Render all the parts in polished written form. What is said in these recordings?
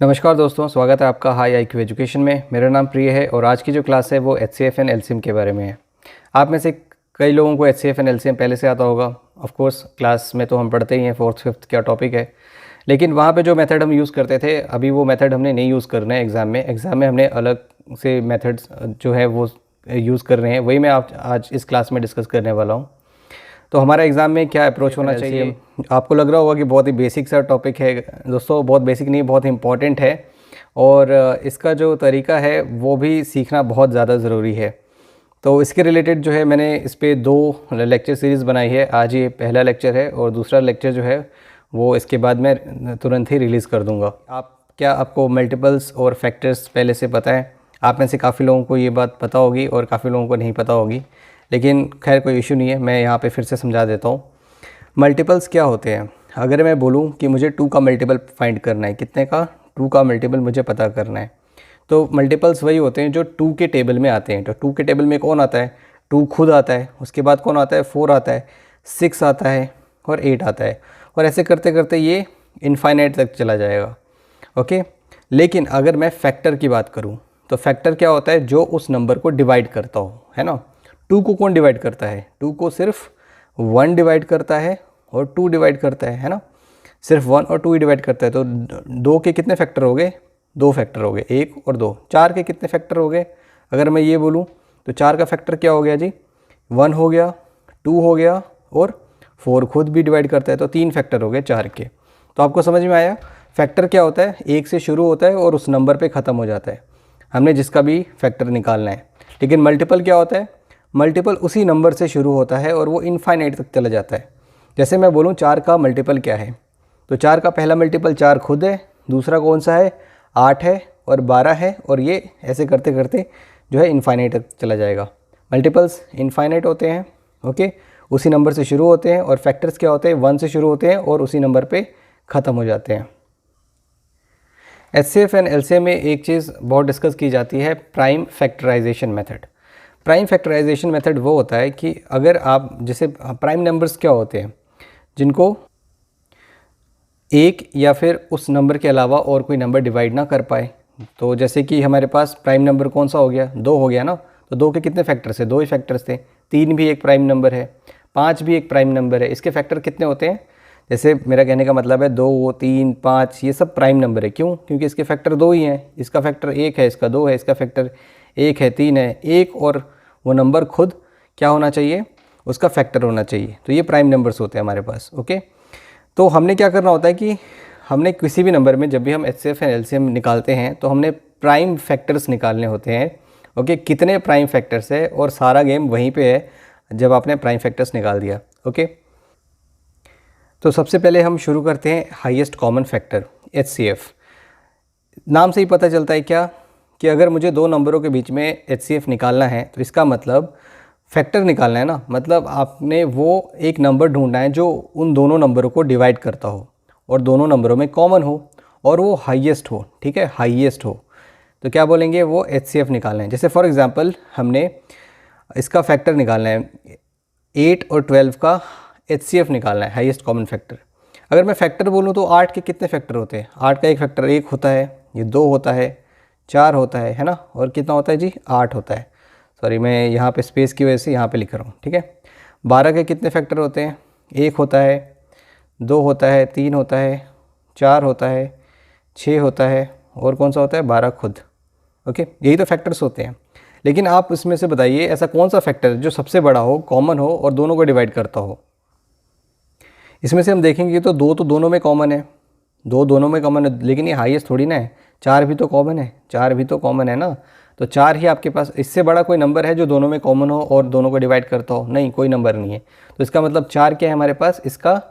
नमस्कार दोस्तों, स्वागत है आपका हाई आईक्यू एजुकेशन में। मेरा नाम प्रिय है और आज की जो क्लास है वो एचसीएफ एंड एलसीएम के बारे में है। आप में से कई लोगों को एचसीएफ एंड एलसीएम पहले से आता होगा। ऑफ कोर्स क्लास में तो हम पढ़ते ही हैं, 4th 5th क्या टॉपिक है, लेकिन वहाँ पे जो मेथड हम यूज़ करते थे अभी वो मेथड हमने नहीं यूज़ करना है। एग्ज़ाम में हमने अलग से मेथड्स जो है वो यूज़ कर रहे हैं, वही मैं आज इस क्लास में डिस्कस करने वाला हूँ। तो हमारा एग्ज़ाम में क्या अप्रोच होना चाहिए। आपको लग रहा होगा कि बहुत ही बेसिक सा टॉपिक है। दोस्तों बहुत बेसिक नहीं, बहुत इंपॉर्टेंट है और इसका जो तरीका है वो भी सीखना बहुत ज़्यादा ज़रूरी है। तो इसके रिलेटेड जो है मैंने इस पर 2 लेक्चर सीरीज़ बनाई है। आज ये पहला लेक्चर है और दूसरा लेक्चर जो है वो इसके बाद मैं तुरंत ही रिलीज़ कर दूँगा। आपको मल्टीपल्स और फैक्टर्स पहले से पता है? आप में से काफ़ी लोगों को ये बात पता होगी और काफ़ी लोगों को नहीं पता होगी, लेकिन खैर कोई इशू नहीं है, मैं यहाँ पे फिर से समझा देता हूँ। मल्टीपल्स क्या होते हैं? अगर मैं बोलूँ कि मुझे 2 का मल्टीपल फाइंड करना है, कितने का? 2 का मल्टीपल मुझे पता करना है, तो मल्टीपल्स वही होते हैं जो 2 के टेबल में आते हैं। तो 2 के टेबल में कौन आता है? 2 खुद आता है, उसके बाद कौन आता है? 4 आता है, 6 आता है और 8 आता है, और ऐसे करते करते ये इनफाइनाइट तक चला जाएगा। ओके, लेकिन अगर मैं फैक्टर की बात करूँ तो फैक्टर क्या होता है? जो उस नंबर को डिवाइड करता हो, है ना। 2 को कौन डिवाइड करता है? 2 को सिर्फ 1 डिवाइड करता है और 2 डिवाइड करता है ना। सिर्फ 1 और 2 ही डिवाइड करता है। तो 2 के कितने फैक्टर हो गए? 2 फैक्टर हो गए, 1 और 2। 4 के कितने फैक्टर हो गए? अगर मैं ये बोलूँ तो 4 का फैक्टर क्या हो गया जी? 1 हो गया, 2 हो गया और 4 खुद भी डिवाइड करता है, तो 3 फैक्टर हो गए 4 के। तो आपको समझ में आया फैक्टर क्या होता है? 1 से शुरू होता है और उस नंबर पे ख़त्म हो जाता है, हमने जिसका भी फैक्टर निकालना है। लेकिन मल्टीपल क्या होता है? मल्टीपल उसी नंबर से शुरू होता है और वो इनफाइनाइट तक चला जाता है। जैसे मैं बोलूँ 4 का मल्टीपल क्या है, तो 4 का पहला मल्टीपल 4 खुद है, दूसरा कौन सा है? 8 है और 12 है, और ये ऐसे करते करते जो है इनफाइनाइट तक चला जाएगा। मल्टीपल्स इनफाइनाइट होते हैं, ओके, उसी नंबर से शुरू होते हैं, और फैक्टर्स क्या होते हैं? 1 से शुरू होते हैं और उसी नंबर पर ख़त्म हो जाते हैं। एचसीएफ एंड एलसीएम में एक चीज़ बहुत डिस्कस की जाती है, prime factorization method. Prime factorization method वो होता है कि अगर आप जैसे प्राइम नंबर्स क्या होते हैं? जिनको एक या फिर उस नंबर के अलावा और कोई नंबर डिवाइड ना कर पाए। तो जैसे कि हमारे पास प्राइम नंबर कौन सा हो गया? 2 हो गया ना। तो 2 के कितने फैक्टर्स थे? 2 ही फैक्टर्स थे। 3 भी एक प्राइम नंबर है, 5 भी एक प्राइम नंबर है। इसके फैक्टर कितने होते हैं? जैसे मेरा कहने का मतलब है 2, 3, 5 ये सब प्राइम नंबर है। क्यों? क्योंकि इसके फैक्टर 2 ही हैं। इसका फैक्टर 1 है, इसका 2 है, इसका फैक्टर 1 है, 3 है। 1 और वो नंबर खुद क्या होना चाहिए? उसका फैक्टर होना चाहिए। तो ये प्राइम नंबर्स होते हैं हमारे पास। ओके, तो हमने क्या करना होता है कि हमने किसी भी नंबर में जब भी हम एचसीएफ एंड एलसीएम निकालते हैं तो हमने प्राइम फैक्टर्स निकालने होते हैं। ओके, कितने प्राइम फैक्टर्स है, और सारा गेम वहीं पे है जब आपने प्राइम फैक्टर्स निकाल दिया। ओके, तो सबसे पहले हम शुरू करते हैं हाईएस्ट कॉमन फैक्टर एचसीएफ। नाम से ही पता चलता है क्या कि अगर मुझे 2 नंबरों के बीच में एचसीएफ निकालना है तो इसका मतलब फैक्टर निकालना है ना। मतलब आपने वो एक नंबर ढूंढना है जो उन दोनों नंबरों को डिवाइड करता हो और दोनों नंबरों में कॉमन हो और वो हाईएस्ट हो। ठीक है, हाईएस्ट हो तो क्या बोलेंगे? वो एचसीएफ निकालना है। जैसे फॉर एग्जांपल हमने इसका फैक्टर निकालना है, 8 और 12 का एचसीएफ निकालना है, हाईएस्ट कॉमन फैक्टर। अगर मैं फैक्टर बोलूँ तो 8 के कितने फैक्टर होते हैं? 8 का एक फैक्टर 1 होता है, ये 2 होता है, 4 होता है ना, और कितना होता है जी? 8 होता है। सॉरी, मैं यहाँ पे स्पेस की वजह से यहाँ पे लिख रहा हूँ। ठीक है, 12 के कितने फैक्टर होते हैं? 1 होता है, 2 होता है, 3 होता है, 4 होता है, 6 होता है, और कौन सा होता है? 12 खुद। ओके, यही तो फैक्टर्स होते हैं। लेकिन आप इसमें से बताइए ऐसा कौन सा फैक्टर जो सबसे बड़ा हो, कॉमन हो और दोनों को डिवाइड करता हो? इसमें से हम देखेंगे तो 2 तो दोनों में कॉमन है, 2 दोनों में कॉमन है, लेकिन ये हाईएस्ट थोड़ी ना है। 4 भी तो कॉमन है, 4 भी तो कॉमन है ना। तो 4 ही आपके पास, इससे बड़ा कोई नंबर है जो दोनों में कॉमन हो और दोनों को डिवाइड करता हो? नहीं, कोई नंबर नहीं है। तो इसका मतलब 4 क्या है हमारे पास? इसका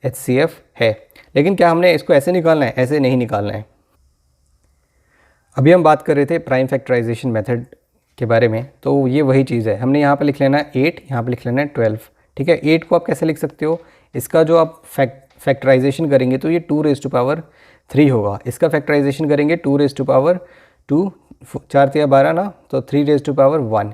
एचसीएफ है। लेकिन क्या हमने इसको ऐसे निकालना है? ऐसे नहीं निकालना है। अभी हम बात कर रहे थे प्राइम फैक्टराइजेशन मेथड के बारे में, तो ये वही चीज़ है। हमने यहाँ पर लिख लेना है 8, यहाँ पर लिख लेना है 12। ठीक है, 8 को आप कैसे लिख सकते हो? इसका जो आप फैक्टराइजेशन करेंगे तो ये 2⁻³ होगा। इसका फैक्टराइजेशन करेंगे 2⁻², 4 तिया 12 ना, तो 3⁻1।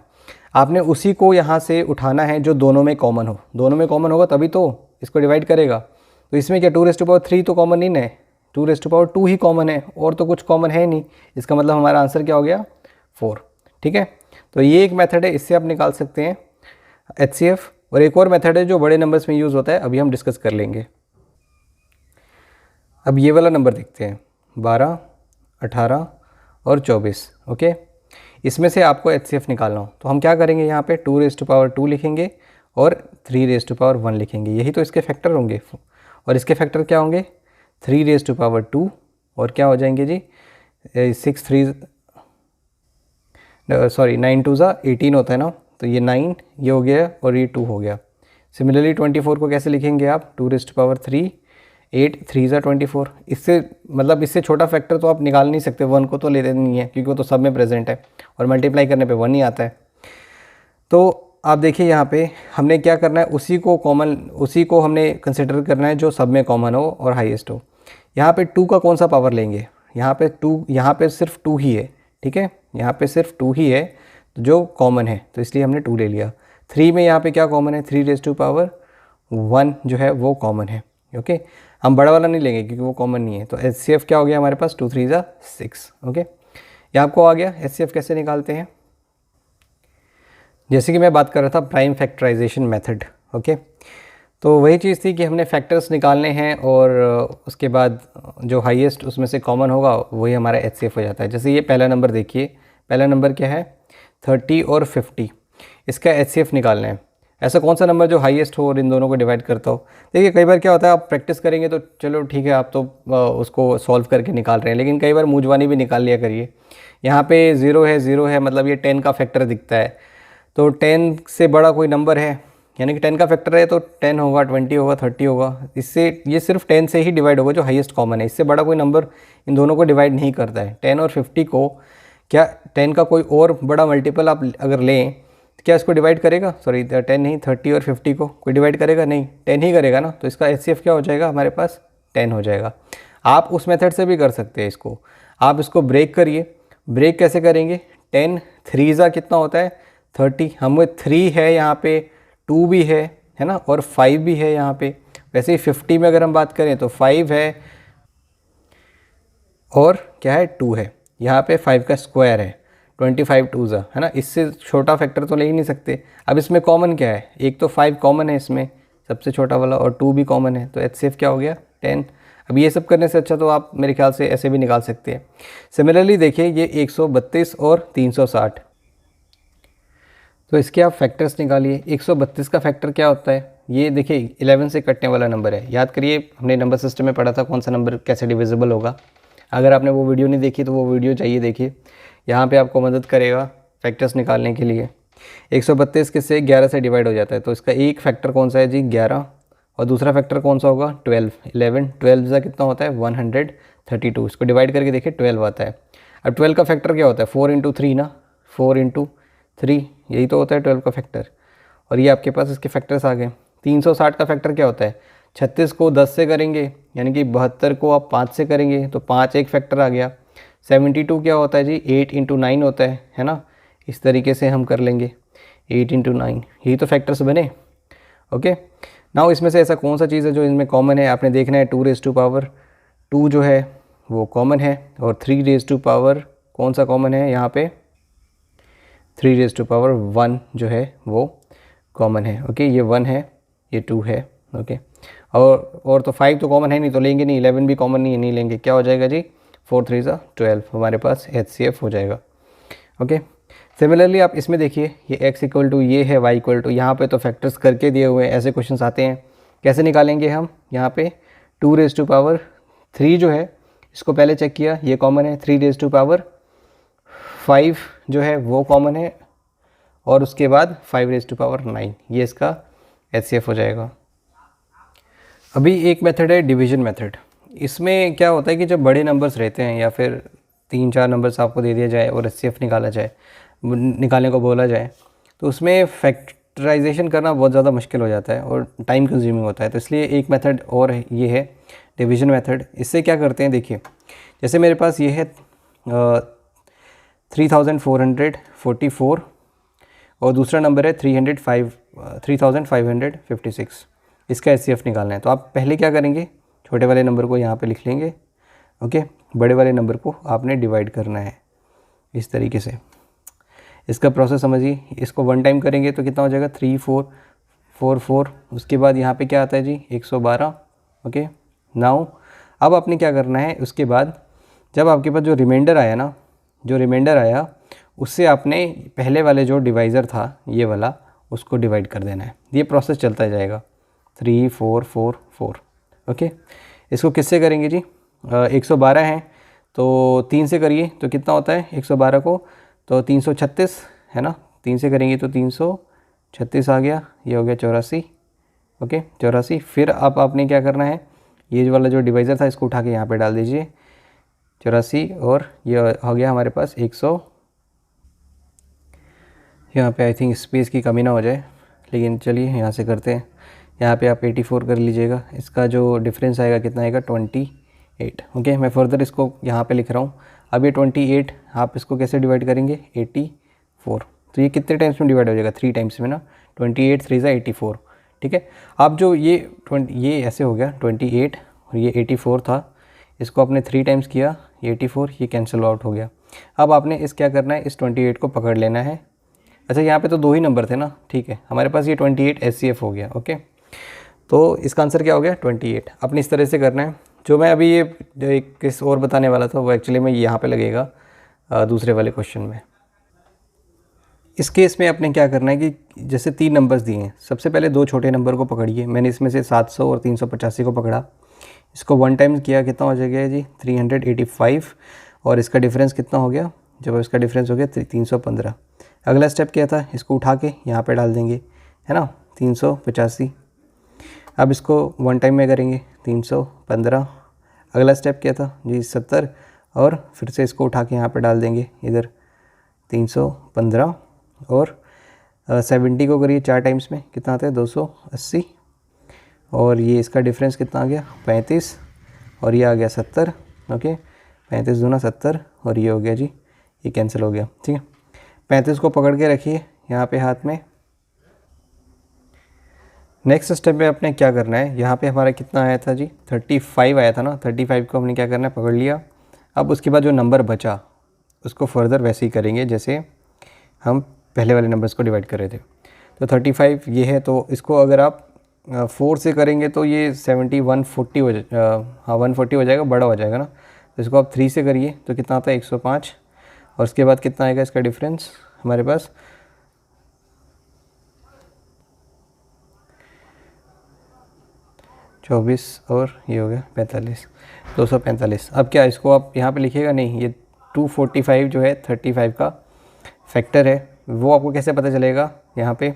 आपने उसी को यहाँ से उठाना है जो दोनों में कॉमन हो। दोनों में कॉमन होगा तभी तो इसको डिवाइड करेगा। तो इसमें क्या 2⁻³ तो कॉमन नहीं है, 2 ही कॉमन है और तो कुछ कॉमन है नहीं, इसका मतलब हमारा आंसर क्या हो गया 4। ठीक है, तो ये एक मेथड है, इससे आप निकाल सकते हैं HCF। और एक और मेथड है जो बड़े नंबर्स में यूज़ होता है, अभी हम डिस्कस कर लेंगे। अब ये वाला नंबर देखते हैं 12, 18 और 24। ओके, इसमें से आपको HCF निकालना हो तो हम क्या करेंगे, यहाँ पे 2 लिखेंगे और 3 लिखेंगे, यही तो इसके फैक्टर होंगे। और इसके फैक्टर क्या होंगे 3 और क्या हो जाएंगे जी 9 2 18 होता है ना, तो ये 9 ये हो गया और ये 2 हो गया। सिमिलरली 24 को कैसे लिखेंगे आप 2 8 3 24। इससे मतलब इससे छोटा फैक्टर तो आप निकाल नहीं सकते, 1 को तो लेते नहीं है क्योंकि वो तो सब में प्रेजेंट है और मल्टीप्लाई करने पे 1 ही आता है। तो आप देखिए यहाँ पे हमने क्या करना है, उसी को हमने कंसिडर करना है जो सब में कॉमन हो और हाईएस्ट हो। यहाँ पे 2 का कौन सा पावर लेंगे, यहाँ पे सिर्फ 2 ही है। ठीक है, यहाँ पे सिर्फ 2 ही है जो कॉमन है, तो इसलिए हमने 2 ले लिया। 3 में यहाँ पे क्या कॉमन है 3 जो है वो कॉमन है। ओके, हम बड़ा वाला नहीं लेंगे क्योंकि वो कॉमन नहीं है। तो HCF क्या हो गया हमारे पास 2 3 6। ओके, ये आपको आ गया HCF कैसे निकालते हैं। जैसे कि मैं बात कर रहा था प्राइम फैक्टराइजेशन मेथड। ओके, तो वही चीज़ थी कि हमने फैक्टर्स निकालने हैं और उसके बाद जो हाईएस्ट उसमें से कॉमन होगा वही हमारा HCF हो जाता है। जैसे ये पहला नंबर देखिए, पहला नंबर क्या है 30 और 50, इसका HCF निकालना है। ऐसा कौन सा नंबर जो हाईएस्ट हो और इन दोनों को डिवाइड करता हो। देखिए कई बार क्या होता है, आप प्रैक्टिस करेंगे तो चलो ठीक है, आप तो उसको सॉल्व करके निकाल रहे हैं, लेकिन कई बार मूंझवानी भी निकाल लिया करिए। यहाँ पे 0 है मतलब ये 10 का फैक्टर दिखता है, तो 10 से बड़ा कोई नंबर है, यानी कि 10 का फैक्टर है तो 10 होगा, 20 होगा, 30 होगा। इससे ये सिर्फ 10 से ही डिवाइड होगा जो हाईएस्ट कॉमन है, इससे बड़ा कोई नंबर इन दोनों को डिवाइड नहीं करता है। 10 और 50 को क्या 10 का कोई और बड़ा मल्टीपल आप अगर लें तो क्या इसको डिवाइड करेगा, सॉरी 10 नहीं 30 और 50 को कोई डिवाइड करेगा नहीं, 10 ही करेगा ना, तो इसका HCF क्या हो जाएगा हमारे पास 10 हो जाएगा। आप उस मेथड से भी कर सकते हैं इसको, आप इसको ब्रेक करिए। ब्रेक कैसे करेंगे, 10 3 कितना होता है 30, हमें 3 है यहाँ पे, 2 भी है ना, और 5 भी है यहाँ पे। वैसे ही 50 में अगर हम बात करें तो 5 है और क्या है 2 है, यहाँ पे 5 का स्क्वायर है 25 2 है ना, इससे छोटा फैक्टर तो ले ही नहीं सकते। अब इसमें कॉमन क्या है, एक तो 5 कॉमन है इसमें सबसे छोटा वाला और 2 भी कॉमन है, तो HCF क्या हो गया 10। अब ये सब करने से अच्छा तो आप मेरे ख्याल से ऐसे भी निकाल सकते हैं। सिमिलरली देखिए ये 132 और 360, तो इसके आप फैक्टर्स निकालिए। 132 का फैक्टर क्या होता है, ये देखिए 11 से कटने वाला नंबर है। याद करिए हमने नंबर सिस्टम में पढ़ा था कौन सा नंबर कैसे डिविजिबल होगा। अगर आपने वो वीडियो नहीं देखी तो वो वीडियो चाहिए देखिए, यहाँ पे आपको मदद करेगा फैक्टर्स निकालने के लिए। 132 किससे 11 से डिवाइड हो जाता है, तो इसका एक फैक्टर कौन सा है जी 11, और दूसरा फैक्टर कौन सा होगा 12। 12 का कितना होता है 132, इसको डिवाइड करके देखिए 12 आता है। अब 12 का फैक्टर क्या होता है 4 × 3 ना, 4 × 3 यही तो होता है 12 का फैक्टर। और ये आपके पास इसके फैक्टर्स आ गए। 360 का फैक्टर क्या होता है 36 को 10 से करेंगे, यानी कि 72 को आप 5 से करेंगे तो 5 एक फैक्टर आ गया। 72 क्या होता है जी 8 × 9 होता है ना, इस तरीके से हम कर लेंगे 8 × 9, यही तो फैक्टर्स बने। ओके, नाउ इसमें से ऐसा कौन सा चीज़ है जो इनमें कॉमन है, आपने देखना है 2 जो है वो कॉमन है, और 3 कौन सा कॉमन है यहाँ पे 3 जो है वो कॉमन है। ओके, ये 1 है, ये 2 है। ओके, और तो 5 तो कॉमन है नहीं तो लेंगे नहीं, 11 भी कॉमन नहीं है, नहीं लेंगे। क्या हो जाएगा जी 4 3 12, हमारे पास HCF हो जाएगा। ओके, सिमिलरली आप इसमें देखिए ये x = ये है, y = यहाँ पे तो फैक्टर्स करके दिए हुए हैं, ऐसे क्वेश्चंस आते हैं। कैसे निकालेंगे हम, यहाँ पे 2 जो है इसको पहले चेक किया, ये कॉमन है। 3 जो है वो कॉमन है, और उसके बाद 5 ये इसका HCF हो जाएगा। अभी एक मेथड है डिवीजन मेथड। इसमें क्या होता है कि जब बड़े नंबर्स रहते हैं या फिर 3-4 नंबर्स आपको दे दिया जाए और HCF निकालने को बोला जाए, तो उसमें फैक्टराइजेशन करना बहुत ज़्यादा मुश्किल हो जाता है और टाइम कंज्यूमिंग होता है। तो इसलिए एक मेथड और ये है डिवीजन मेथड। इससे क्या करते हैं देखिए, जैसे मेरे पास ये है 3444 और दूसरा नंबर है 3556, इसका HCF निकालना है। तो आप पहले क्या करेंगे, छोटे वाले नंबर को यहाँ पे लिख लेंगे ओके, बड़े वाले नंबर को आपने डिवाइड करना है इस तरीके से। इसका प्रोसेस समझिए, इसको 1 टाइम करेंगे तो कितना हो जाएगा 3 4 4 4। उसके बाद यहाँ पे क्या आता है जी 112। ओके, नाउ अब आपने क्या करना है, उसके बाद जब आपके पास जो रिमाइंडर आया ना, जो रिमाइंडर आया उससे आपने पहले वाले जो डिवाइज़र था ये वाला, उसको डिवाइड कर देना है। ये प्रोसेस चलता जाएगा 3 4 4 4। ओके, इसको किससे करेंगे जी 112 है तो 3 से करिए तो कितना होता है 112 को, तो 336 है ना, 3 से करेंगे तो 336 आ गया, ये हो गया 84। ओके 84। फिर अब आपने क्या करना है, ये वाला जो डिवाइज़र था इसको उठा के यहाँ पे डाल दीजिए 84, और ये हो गया हमारे पास 100। यहाँ पे आई थिंक स्पेस की कमी ना हो जाए, लेकिन चलिए यहाँ से करते हैं। यहाँ पे आप 84 कर लीजिएगा, इसका जो डिफरेंस आएगा कितना आएगा 28। ओके, मैं फर्दर इसको यहाँ पे लिख रहा हूँ। अब ये 28 आप इसको कैसे डिवाइड करेंगे 84, तो ये कितने टाइम्स में डिवाइड हो जाएगा 3 टाइम्स में ना, 28 3 ज़ा 84। ठीक है, अब जो ये ऐसे हो गया 28 और ये 84 था, इसको आपने 3 टाइम्स किया, 84 ये कैंसिल आउट हो गया। अब आपने इस क्या करना है, इस 28 को पकड़ लेना है। अच्छा, यहाँ पे तो 2 ही नंबर थे ना, ठीक है, हमारे पास ये 28 SCF हो गया। ओके, तो इसका आंसर क्या हो गया 28। अपनी इस तरह से करना है। जो मैं अभी ये जो एक किस और बताने वाला था वो एक्चुअली में यहाँ पे लगेगा दूसरे वाले क्वेश्चन में। इस केस में आपने क्या करना है कि जैसे 3 नंबर्स दिए हैं, सबसे पहले 2 छोटे नंबर को पकड़िए। मैंने इसमें से 700 और 385 को पकड़ा, इसको 1 टाइम किया, कितना हो जाएगा जी 385, और इसका डिफरेंस कितना हो गया, जब इसका डिफरेंस हो गया 315। अगला स्टेप क्या था, इसको उठा के यहाँ पे डाल देंगे, है ना 385। अब इसको 1 टाइम में करेंगे 315। अगला स्टेप क्या था जी 70, और फिर से इसको उठा के यहाँ पे डाल देंगे इधर 315, और 70 को करिए 4 टाइम्स में, कितना आता है 280, और ये इसका डिफरेंस कितना आ गया 35, और ये आ गया 70। ओके, 35 दूना 70, और ये हो गया जी, ये कैंसिल हो गया। ठीक है, 35 को पकड़ के रखिए यहाँ पे हाथ में। नेक्स्ट स्टेप में अपने क्या करना है, यहाँ पे हमारा कितना आया था जी 35 आया था ना, 35 को हमने क्या करना है पकड़ लिया। अब उसके बाद जो नंबर बचा उसको फर्दर वैसे ही करेंगे जैसे हम पहले वाले नंबर्स को डिवाइड कर रहे थे। तो 35 ये है, तो इसको अगर आप 4 से करेंगे तो ये 70 140 हो हाँ 140 हो जाएगा, बड़ा हो जाएगा ना। तो इसको आप 3 से करिए तो कितना आता है 105, और उसके बाद कितना आएगा इसका डिफरेंस हमारे पास 24, और ये हो गया 45, 245। अब क्या इसको आप यहाँ पे लिखिएगा नहीं, ये 245 जो है 35 का फैक्टर है, वो आपको कैसे पता चलेगा, यहाँ पे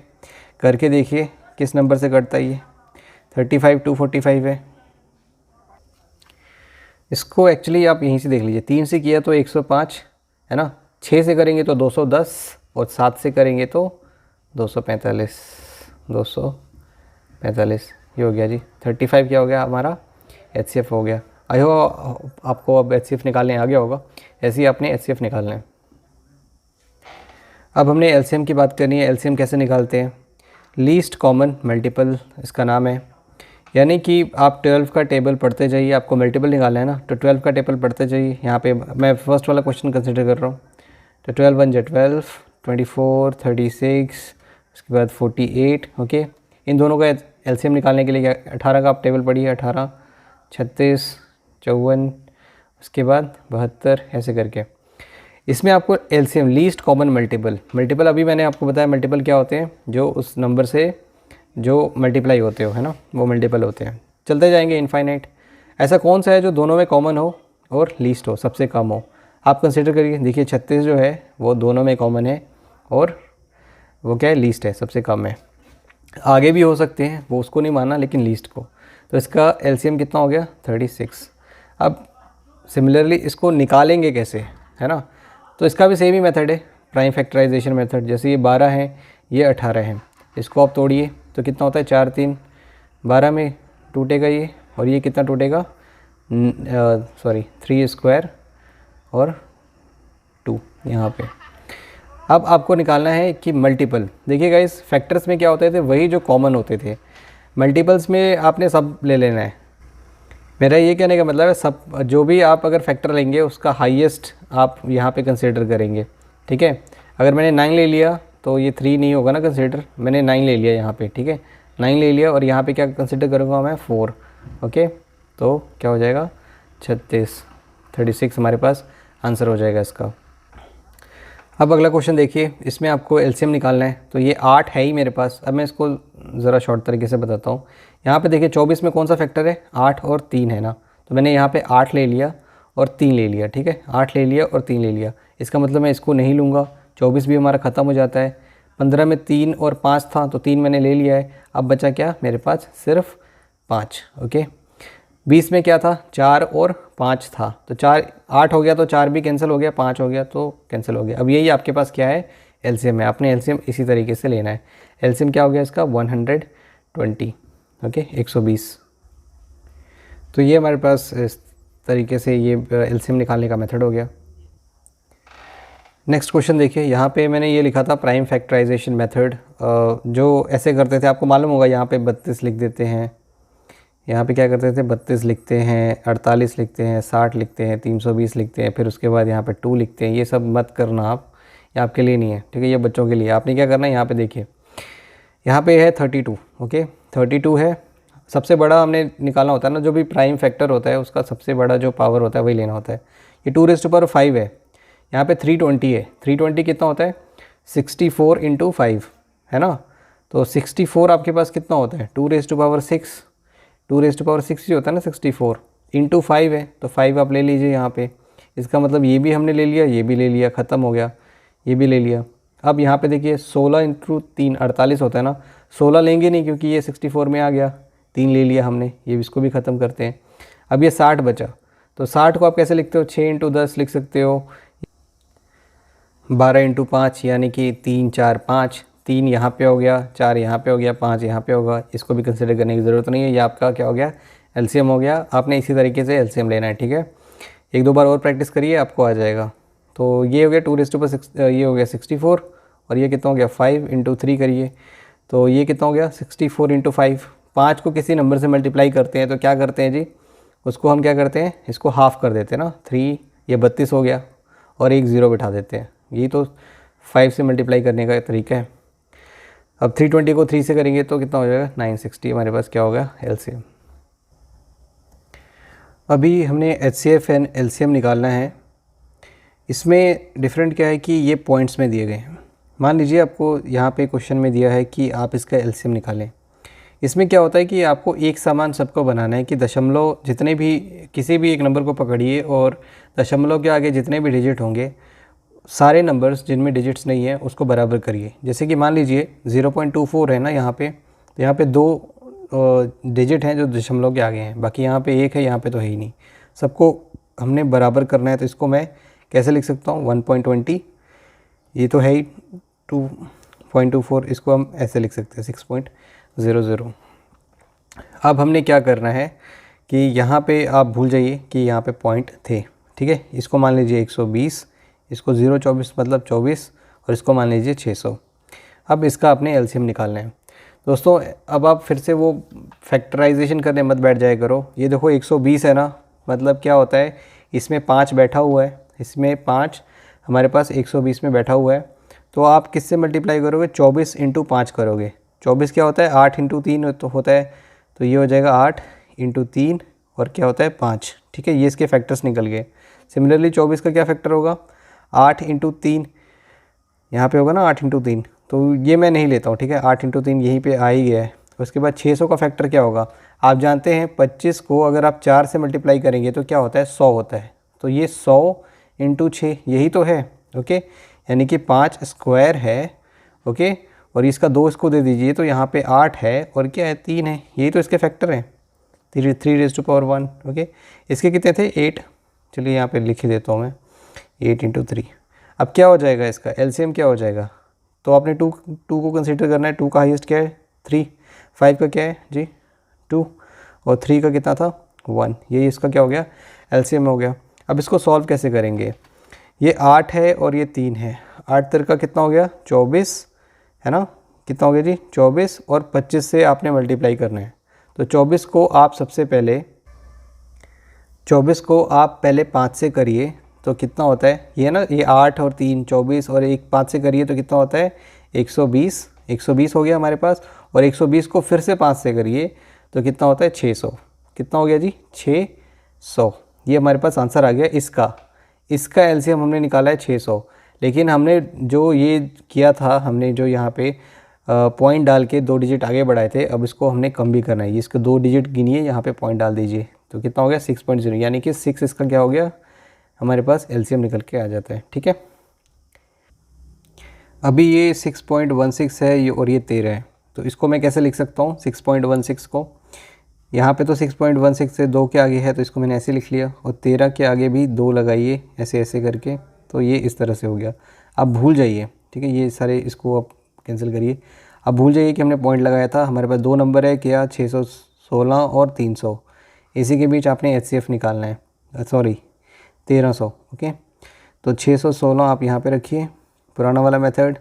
करके देखिए किस नंबर से कटता है ये 35 245 है। इसको एक्चुअली आप यहीं से देख लीजिए, 3 से किया तो 105 है ना, 6 से करेंगे तो 210, और 7 से करेंगे तो 245, 245 ये हो गया जी। 35 क्या हो गया हमारा HCF हो गया। आई हो आपको अब HCF निकालने आ गया होगा, ऐसे ही आपने HCF निकालना है। अब हमने LCM की बात करनी है। LCM कैसे निकालते हैं, लीस्ट कॉमन मल्टीपल इसका नाम है, यानी कि आप 12 का टेबल पढ़ते जाइए, आपको मल्टीपल निकालना है ना, तो 12 का टेबल पढ़ते जाइए। यहाँ पे मैं फर्स्ट वाला क्वेश्चन कंसिडर कर रहा हूँ, तो 12 1 12, 24 36, उसके बाद 48। ओके, इन दोनों का LCM निकालने के लिए 18 का आप टेबल पढ़िए, 18 36 54, उसके बाद 72, ऐसे करके। इसमें आपको LCM लीस्ट कॉमन मल्टीपल अभी मैंने आपको बताया मल्टीपल क्या होते हैं, जो उस नंबर से जो मल्टीप्लाई होते हो है ना, वो मल्टीपल होते हैं। चलते जाएंगे इनफाइनाइट। ऐसा कौन सा है जो दोनों में कॉमन हो और लीस्ट हो, सबसे कम हो, आप कंसिडर करिए। देखिए 36 जो है वो दोनों में कॉमन है, और वो क्या है लीस्ट है, सबसे कम है। आगे भी हो सकते हैं, वो उसको नहीं माना, लेकिन लीस्ट को। तो इसका LCM कितना हो गया 36। अब सिमिलरली इसको निकालेंगे कैसे, है ना, तो इसका भी सेम ही मेथड है, प्राइम फैक्टराइजेशन मेथड। जैसे ये 12 है, ये 18 है, इसको आप तोड़िए तो कितना होता है 4 3 12 में टूटेगा ये, और ये कितना टूटेगा 3 स्क्वायर और 2 यहाँ पे। अब आपको निकालना है कि मल्टीपल। देखिएगा इस फैक्टर्स में क्या होते थे, वही जो कॉमन होते थे। मल्टीपल्स में आपने सब ले लेना है, मेरा ये कहने का मतलब है सब जो भी आप अगर फैक्टर लेंगे उसका हाईएस्ट आप यहाँ पे कंसीडर करेंगे, ठीक है। अगर मैंने 9 ले लिया तो ये 3 नहीं होगा ना कंसीडर, मैंने 9 ले लिया यहाँ पे, ठीक है, 9 ले लिया और यहाँ पे क्या कंसीडर करूँगा मैं 4, ओके। तो क्या हो जाएगा 36 हमारे पास आंसर हो जाएगा इसका। अब अगला क्वेश्चन देखिए, इसमें आपको एलसीएम निकालना है। तो ये 8 है ही मेरे पास। अब मैं इसको ज़रा शॉर्ट तरीके से बताता हूँ। यहाँ पे देखिए 24 में कौन सा फैक्टर है, 8 और 3 है ना। तो मैंने यहाँ पे 8 ले लिया और 3 ले लिया, ठीक है, 8 ले लिया और 3 ले लिया। इसका मतलब मैं इसको नहीं लूँगा, 24 भी हमारा ख़त्म हो जाता है। 15 में 3 और 5 था तो 3 मैंने ले लिया है। अब बचा क्या मेरे पास, सिर्फ 5, ओके। 20 में क्या था, 4 और 5 था, तो 4 8 हो गया तो 4 भी कैंसिल हो गया, 5 हो गया तो कैंसिल हो गया। अब यही आपके पास क्या है, एलसीएम है। आपने एलसीएम इसी तरीके से लेना है। एलसीएम क्या हो गया इसका 120, ओके, 120। तो ये हमारे पास इस तरीके से ये एलसीएम निकालने का मेथड हो गया। नेक्स्ट क्वेश्चन देखिए, यहाँ पे मैंने ये लिखा था प्राइम फैक्टराइजेशन मेथड। जो ऐसे करते थे, आपको मालूम होगा, यहाँ पे 32 लिख देते हैं, यहाँ पे क्या करते थे 32 लिखते हैं, 48 लिखते हैं, 60 लिखते हैं, 320 लिखते हैं, फिर उसके बाद यहाँ पे 2 लिखते हैं। ये सब मत करना आप, ये आपके लिए नहीं है, ठीक है, ये बच्चों के लिए। आपने क्या करना है, यहाँ पे देखिए, यहाँ पे है 32, ओके, 32 है। सबसे बड़ा हमने निकालना होता है ना, जो भी प्राइम फैक्टर होता है उसका सबसे बड़ा जो पावर होता है वही लेना होता है। ये 2⁵ है, यहाँ पे 320 है। 320 कितना होता है, 64 × 5 है ना। तो 64 आपके पास कितना होता है, 2⁶, 2⁶ ही होता है ना 64 × 5 है, तो 5 आप ले लीजिए यहाँ पे। इसका मतलब ये भी हमने ले लिया, ये भी ले लिया, ख़त्म हो गया, ये भी ले लिया। अब यहाँ पे देखिए 16 × 3 48 होता है ना। 16 लेंगे नहीं क्योंकि ये 64 में आ गया, 3 ले लिया हमने, ये इसको भी ख़त्म करते हैं। अब ये 60 बचा, तो 60 को आप कैसे लिखते हो, 6 × 10 लिख सकते हो, 12 × 5 यानी कि 3 4 5, 3 यहाँ पे हो गया, 4 यहाँ पे हो गया, 5 यहाँ पे होगा। इसको भी कंसिडर करने की ज़रूरत नहीं है, ये आपका क्या हो गया, एलसीएम हो गया। आपने इसी तरीके से एलसीएम लेना है, ठीक है। 1-2 बार और प्रैक्टिस करिए, आपको आ जाएगा। तो ये हो गया 2⁶, ये हो गया 64, और ये कितना हो गया 5 × 3 करिए, तो ये कितना हो गया 64 × 5। 5 को किसी नंबर से मल्टीप्लाई करते हैं तो क्या करते हैं जी, उसको हम क्या करते हैं, इसको हाफ़ कर देते हैं ना, 3, ये 32 हो गया, और एक 0 बिठा देते हैं। यही तो 5 से मल्टीप्लाई करने का तरीका है। अब 320 को 3 से करेंगे तो कितना हो जाएगा, 960 हमारे पास क्या होगा, एलसीएम। अभी हमने एचसीएफ एंड एलसीएम निकालना है। इसमें डिफरेंट क्या है कि ये पॉइंट्स में दिए गए हैं। मान लीजिए आपको यहाँ पे क्वेश्चन में दिया है कि आप इसका एलसीएम निकालें। इसमें क्या होता है कि आपको एक समान सबको बनाना है कि दशमलव जितने भी, किसी भी एक नंबर को पकड़िए और दशमलव के आगे जितने भी डिजिट होंगे, सारे नंबर्स जिनमें डिजिट्स नहीं है उसको बराबर करिए। जैसे कि मान लीजिए 0.24 है ना यहाँ पे, तो यहाँ पे 2 डिजिट हैं जो दशमलव के आगे हैं, बाकी यहाँ पे 1 है, यहाँ पे तो है ही नहीं। सबको हमने बराबर करना है, तो इसको मैं कैसे लिख सकता हूँ, 1.20, ये तो है ही 2.24, इसको हम ऐसे लिख सकते हैं 6.00। अब हमने क्या करना है कि यहाँ पे आप भूल जाइए कि यहाँ पे पॉइंट थे, ठीक है। इसको मान लीजिए 120, इसको 0.24 मतलब 24, और इसको मान लीजिए 600। अब इसका आपने एलसीएम निकालना है दोस्तों। अब आप फिर से वो फैक्टराइजेशन करने मत बैठ जाया करो। ये देखो 120 है ना, मतलब क्या होता है, इसमें 5 बैठा हुआ है, इसमें 5 हमारे पास 120 में बैठा हुआ है। तो आप किससे मल्टीप्लाई करोगे, 24 × 5 करोगे। 24 क्या होता है, 8 × 3 तो होता है, तो ये हो जाएगा 8 × 3 और क्या होता है 5, ठीक है। ये इसके फैक्टर्स निकल गए। सिमिलरली 24 का क्या फैक्टर होगा, 8 × 3, यहाँ पे होगा ना 8 × 3, तो ये मैं नहीं लेता हूँ, ठीक है। 8 × 3 यहीं पे आ ही गया है। उसके बाद 600 का फैक्टर क्या होगा, आप जानते हैं 25 को अगर आप 4 से मल्टीप्लाई करेंगे तो क्या होता है, 100 होता है। तो ये 100 × 6 यही तो है, ओके, यानी कि 5 स्क्वायर है, ओके। और इसका 2 इसको दे दीजिए, तो यहाँ पे 8 है और क्या है 3 है, यही तो इसके फैक्टर हैं, 3⁻1, ओके। इसके कितने थे, 8, चलिए यहाँ पे लिख ही देता हूँ मैं, 8 × 3। अब क्या हो जाएगा इसका एलसीएम, क्या हो जाएगा, तो आपने 2 को कंसीडर करना है। 2 का हाईएस्ट क्या है, 3, 5 का क्या है जी 2, और 3 का कितना था 1, यही इसका क्या हो गया, एलसीएम हो गया। अब इसको सॉल्व कैसे करेंगे, ये 8 है और ये 3 है, 8 3 का कितना हो गया 24 है ना, कितना हो गया जी 24, और 25 से आपने मल्टीप्लाई करना है। तो 24 को आप सबसे पहले 24 को आप पहले 5 से करिए तो कितना होता है, ये ना, ये 8 और 3 24 और एक 5 से करिए तो कितना होता है 120, 120 हो गया हमारे पास। और 120 को फिर से 5 से करिए तो कितना होता है 600। कितना हो गया जी 600। ये हमारे पास आंसर आ गया इसका एलसीएम हमने निकाला है 600। लेकिन हमने जो ये किया था, हमने जो यहाँ पे पॉइंट डाल के 2 डिजिट आगे बढ़ाए थे, अब इसको हमने कम भी करना है। इसको 2 डिजिट गिनिए, यहाँ पे पॉइंट डाल दीजिए तो कितना हो गया 6.0, यानी कि 6 इसका क्या हो गया हमारे पास एलसीएम निकल के आ जाता है। ठीक है, अभी ये 6.16 है ये, और ये 13 है, तो इसको मैं कैसे लिख सकता हूँ 6.16 को, यहाँ पे तो 6.16 से 2 के आगे है तो इसको मैंने ऐसे लिख लिया, और 13 के आगे भी 2 लगाइए ऐसे ऐसे करके, तो ये इस तरह से हो गया। आप भूल जाइए, ठीक है, ये सारे इसको आप कैंसिल करिए। आप भूल जाइए कि हमने पॉइंट लगाया था। हमारे पास 2 नंबर है क्या, 616 और 300, इसी के बीच आपने एचसीएफ निकालना है, सॉरी 1300। ओके, तो 616 आप यहाँ पे रखिए पुराना वाला मेथड,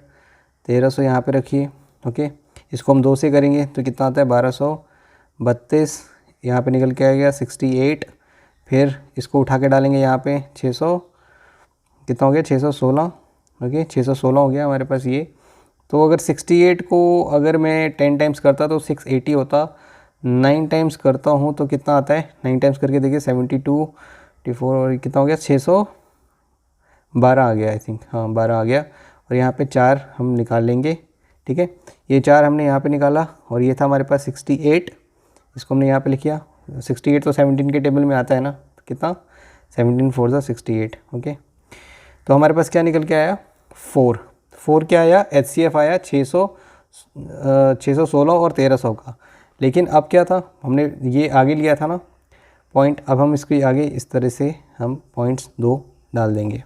1300 यहाँ पे रखिए। ओके, इसको हम 2 से करेंगे तो कितना आता है 1232, यहाँ पे निकल के आएगा 68। फिर इसको उठा के डालेंगे यहाँ पे 600, कितना हो गया 616। ओके, 616 हो गया हमारे पास ये। तो अगर 68 को अगर मैं 10 टाइम्स करता तो 680 होता, 9 टाइम्स करता हूँ तो कितना आता है, 9 टाइम्स करके देखिए 72 24 और कितना हो गया 612 आ गया, आई थिंक, हाँ 12 आ गया। और यहाँ पे 4 हम निकाल लेंगे। ठीक है, ये 4 हमने यहाँ पे निकाला, और ये था हमारे पास 68, इसको हमने यहाँ पे लिख किया। 68 तो 17 के टेबल में आता है ना, तो कितना 17 4 सा 68। ओके, तो हमारे पास क्या निकल के आया 4 क्या आया, एचसीएफ आया 616 और 1300 का। लेकिन अब क्या था, हमने ये आगे लिया था ना पॉइंट, अब हम इसके आगे इस तरह से हम पॉइंट्स 2 डाल देंगे।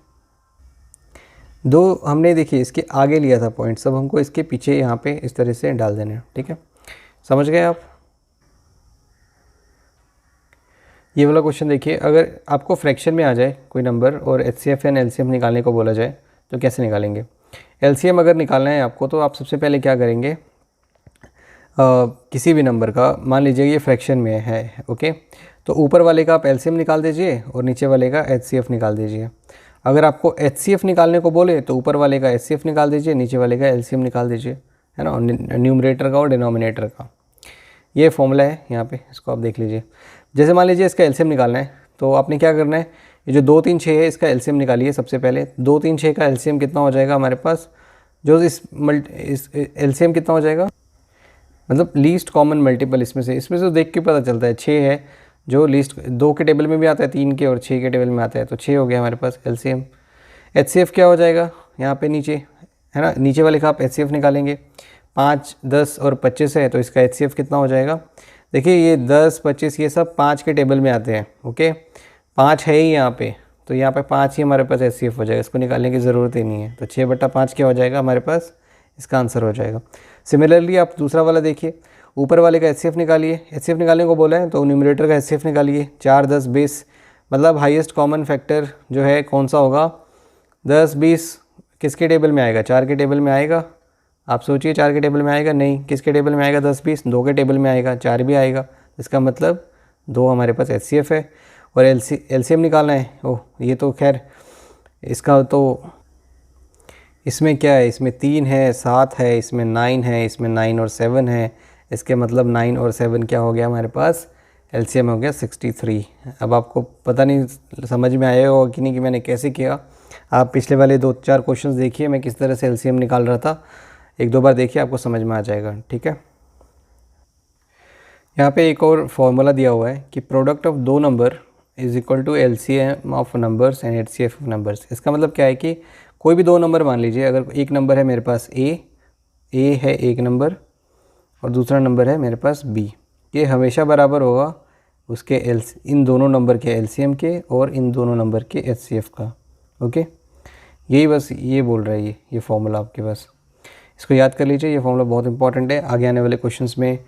2 हमने देखिए इसके आगे लिया था पॉइंट्स, अब हमको इसके पीछे यहाँ पे इस तरह से डाल देने हैं। ठीक है, समझ गए आप। ये वाला क्वेश्चन देखिए, अगर आपको फ्रैक्शन में आ जाए कोई नंबर और एचसीएफ एंड एलसीएम निकालने को बोला जाए तो कैसे निकालेंगे। एलसीएम अगर निकालना है आपको तो आप सबसे पहले क्या करेंगे, किसी भी नंबर का, मान लीजिए ये फ्रैक्शन में है, ओके, तो ऊपर वाले का आप एलसीएम निकाल दीजिए और नीचे वाले का एचसीएफ निकाल दीजिए। अगर आपको एचसीएफ निकालने को बोले तो ऊपर वाले का एचसीएफ निकाल दीजिए, नीचे वाले का एलसीएम निकाल दीजिए, है ना, न्यूमरेटर का और डिनोमिनेटर का। ये फॉर्मूला है यहाँ पे, इसको आप देख लीजिए। जैसे मान लीजिए इसका एलसीएम निकालना है तो आपने क्या करना है, ये जो 2 3 6 है इसका एलसीएम निकालिए सबसे पहले। 2 3 6 का एलसीएम कितना हो जाएगा हमारे पास, जो इस एलसीएम कितना हो जाएगा, मतलब लीस्ट कॉमन मल्टीपल इसमें से तो देख के पता चलता है 6 है, जो लीस्ट 2 के टेबल में भी आता है, 3 के और 6 के टेबल में आता है, तो 6 हो गया हमारे पास एलसीएम। एचसीएफ क्या हो जाएगा यहाँ पे नीचे, है ना, नीचे वाले का आप एचसीएफ निकालेंगे। 5 10 और 25 है तो इसका एचसीएफ कितना हो जाएगा, देखिए ये 10 25 ये सब 5 के टेबल में आते हैं। ओके, 5 है ही यहाँ पे, तो यहाँ पे 5 ही हमारे पास एचसीएफ हो जाएगा, इसको निकालने की ज़रूरत ही नहीं है। तो 6/5 क्या हो जाएगा हमारे पास, इसका आंसर हो जाएगा। सिमिलरली आप दूसरा वाला देखिए, ऊपर वाले का एचसीएफ निकालिए, एचसीएफ निकालने को बोला है तो न्यूमरेटर का एचसीएफ निकालिए। 4 10 20, मतलब हाईएस्ट कॉमन फैक्टर जो है कौन सा होगा, 10 20 किसके टेबल में आएगा, 4 के टेबल में आएगा। आप सोचिए 4 के टेबल में आएगा, नहीं, किसके टेबल में आएगा 10 20, 2 के टेबल में आएगा, 4 भी आएगा, इसका मतलब 2 हमारे पास एचसीएफ है। और एलसीएम निकालना है, ओह ये तो खैर इसका तो, इसमें क्या है, इसमें 3 है 7 है, इसमें 9 है, इसमें 9 और 7 है, इसके मतलब 9 और 7 क्या हो गया हमारे पास, एलसीएम हो गया 63। अब आपको पता नहीं समझ में आया होगा कि नहीं कि मैंने कैसे किया। आप पिछले वाले 2 4 क्वेश्चंस देखिए मैं किस तरह से एलसीएम निकाल रहा था, 1 2 बार देखिए आपको समझ में आ जाएगा। ठीक है, यहाँ पे एक और फॉर्मूला दिया हुआ है कि product of 2 number is equal to LCM of numbers and HCF of numbers. इसका मतलब क्या है कि कोई भी 2 नंबर मान लीजिए, अगर एक नंबर है मेरे पास ए है एक नंबर और दूसरा नंबर है मेरे पास बी, ये हमेशा बराबर होगा उसके इन दोनों नंबर के एलसीएम के और इन दोनों नंबर के एचसीएफ का। ओके, यही बस ये बोल रहा है ये फॉर्मूला आपके पास, इसको याद कर लीजिए, ये फॉर्मूला बहुत इंपॉर्टेंट है। आगे आने वाले क्वेश्चंस में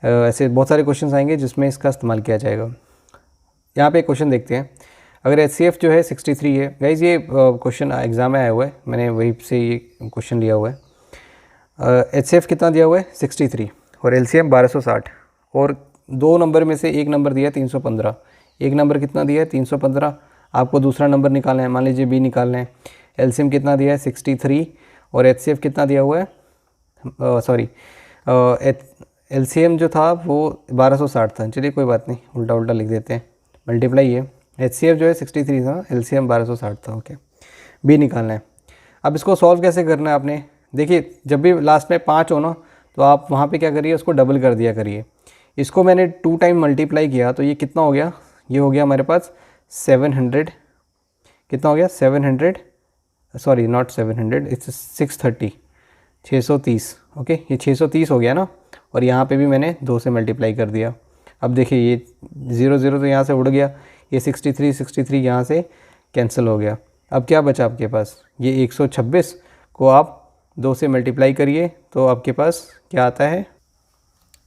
ऐसे बहुत सारे क्वेश्चंस आएंगे जिसमें इसका इस्तेमाल किया जाएगा। यहाँ पे एक क्वेश्चन देखते हैं, अगर एचसीएफ जो है 63 है, गाइज ये क्वेश्चन एग्ज़ाम में आया हुआ है, मैंने वहीं से ये क्वेश्चन लिया हुआ है। एचसीएफ कितना दिया हुआ है 63 और एलसीएम 1260, और 2 नंबर में से एक नंबर दिया 315, एक नंबर कितना दिया है 315, आपको दूसरा नंबर निकालना है, मान लीजिए बी निकालना है। एलसीएम कितना दिया है 63 और एचसीएफ कितना दिया हुआ है, सॉरी एलसीएम जो था वो 1260 था। चलिए कोई बात नहीं, उल्टा उल्टा लिख देते हैं, मल्टीप्लाई है। एचसीएफ जो है 63 था, एलसीएम 1260 था। ओके, बी निकालना है। अब इसको सॉल्व कैसे करना है आपने, देखिए जब भी लास्ट में 5 हो ना तो आप वहाँ पे क्या करिए, उसको डबल कर दिया करिए। इसको मैंने 2 टाइम मल्टीप्लाई किया तो ये कितना हो गया, ये हो गया हमारे पास 700, कितना हो गया 700, सॉरी नॉट 700, इट्स 630, 630। ओके, ये 630 हो गया ना, और यहाँ पे भी मैंने 2 से मल्टीप्लाई कर दिया। अब देखिए ये 0 0 तो यहाँ से उड़ गया, ये 63 यहाँ से कैंसिल हो गया। अब क्या बचा आपके पास, ये 126 को आप 2 से मल्टीप्लाई करिए तो आपके पास क्या आता है,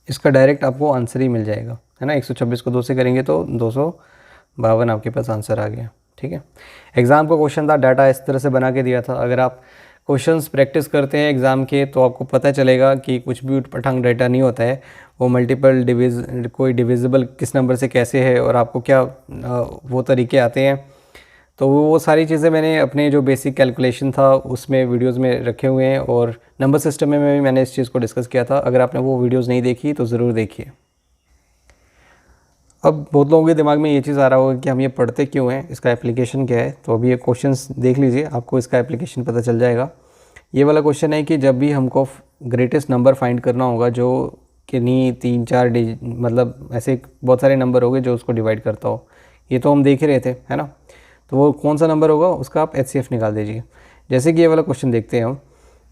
इसका डायरेक्ट आपको आंसर ही मिल जाएगा, है ना। 126 को 2 से करेंगे तो 252 आपके पास आंसर आ गया। ठीक है, एग्ज़ाम का क्वेश्चन था, डाटा इस तरह से बना के दिया था। अगर आप क्वेश्चंस प्रैक्टिस करते हैं एग्ज़ाम के तो आपको पता चलेगा कि कुछ भी उटपटांग डाटा नहीं होता है, वो मल्टीपल कोई डिविजिबल किस नंबर से कैसे है और आपको क्या वो तरीके आते हैं। तो वो सारी चीज़ें मैंने अपने जो बेसिक कैलकुलेशन था उसमें वीडियोस में रखे हुए हैं, और नंबर सिस्टम में भी मैंने इस चीज़ को डिस्कस किया था। अगर आपने वो वीडियोस नहीं देखी तो ज़रूर देखिए। अब बहुत लोगों के दिमाग में ये चीज़ आ रहा होगा कि हम ये पढ़ते क्यों हैं, इसका एप्लीकेशन क्या है। तो अभी ये क्वेश्चंस देख लीजिए, आपको इसका एप्लीकेशन पता चल जाएगा। ये वाला क्वेश्चन है कि जब भी हमको ग्रेटेस्ट नंबर फाइंड करना होगा जो कि नहीं 3 4 डिजिट, मतलब ऐसे बहुत सारे नंबर हो गए जो उसको डिवाइड करता हो, ये तो हम देख ही रहे थे, है ना। तो वो कौन सा नंबर होगा उसका आप एचसीएफ निकाल दीजिए। जैसे कि ये वाला क्वेश्चन देखते हैं हम,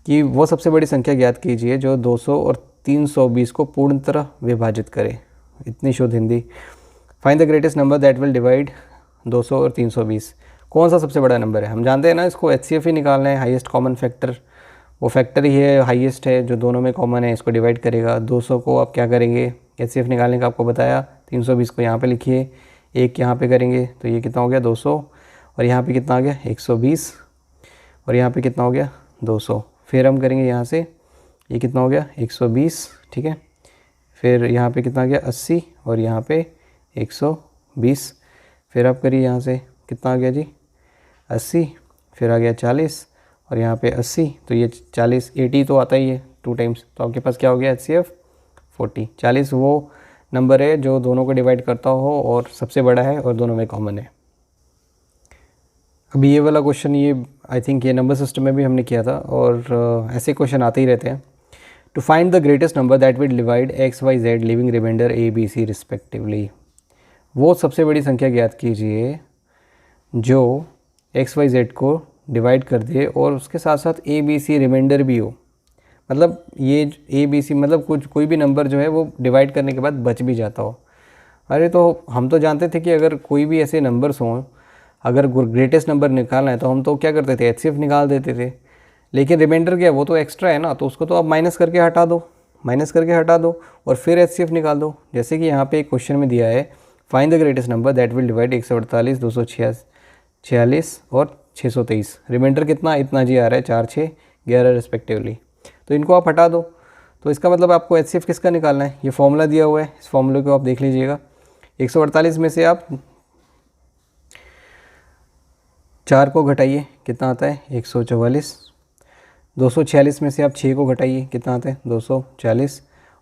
कि वो सबसे बड़ी संख्या ज्ञात कीजिए जो 200 और 320 को पूर्ण तरह विभाजित करे। इतनी शुद्ध Hindi. Find the greatest number that will divide 200 और 320। कौन सा सबसे बड़ा नंबर है, हम जानते हैं ना, इसको एचसीएफ ही निकालना है, हाईएस्ट कॉमन फैक्टर। वो फैक्टर ही है, हाईएस्ट है जो दोनों में कॉमन है, इसको डिवाइड करेगा। 200 को आप क्या करेंगे, एचसीएफ निकालने का आपको बताया। 320 को यहाँ पे लिखिए, एक यहाँ पे करेंगे तो ये कितना हो गया 200, और यहाँ पे कितना आ गया 120, और यहाँ पे कितना हो गया 200। फिर हम करेंगे यहाँ से, ये कितना हो गया 120, ठीक है। फिर यहाँ पे कितना आ गया 80, और यहाँ पे 120। फिर आप करिए यहाँ से, कितना आ गया जी 80, फिर आ गया 40, और यहाँ पे 80, तो ये 40 80 तो आता ही है 2 टाइम्स, तो आपके पास क्या हो गया एचसीएफ 40। 40 वो नंबर है जो दोनों को डिवाइड करता हो और सबसे बड़ा है और दोनों में कॉमन है। अभी ये वाला क्वेश्चन, ये आई थिंक ये नंबर सिस्टम में भी हमने किया था, और ऐसे क्वेश्चन आते ही रहते हैं। To find the greatest number that will divide X Y Z leaving remainder A B C respectively. वो सबसे बड़ी संख्या ज्ञात कीजिए जो एक्स वाई जेड को डिवाइड कर दे और उसके साथ साथ ए बी सी रिमाइंडर भी हो। मतलब ये ए बी सी मतलब कुछ कोई भी नंबर जो है वो डिवाइड करने के बाद बच भी जाता हो। अरे तो हम तो जानते थे कि अगर कोई भी ऐसे नंबर्स हों, अगर ग्रेटेस्ट नंबर निकालना है तो हम तो क्या करते थे एचसीएफ निकाल देते थे। लेकिन रिमाइंडर क्या है, वो तो एक्स्ट्रा है ना, तो उसको तो आप माइनस करके हटा दो और फिर एचसीएफ निकाल दो। जैसे कि यहाँ पे एक क्वेश्चन में दिया है, find the greatest number that will divide 148, 246 और 623। रिमाइंडर कितना, इतना जी आ रहा है, 4 6 11 रिस्पेक्टिवली। तो इनको आप हटा दो। तो इसका मतलब आपको एचसीएफ किसका निकालना है, ये फॉर्मूला दिया हुआ है, इस फॉर्मूले को आप देख लीजिएगा। 148 में से आप 4 को घटाइए, कितना आता है 144। 246 में से आप 6 को घटाइए, कितना आता है 240,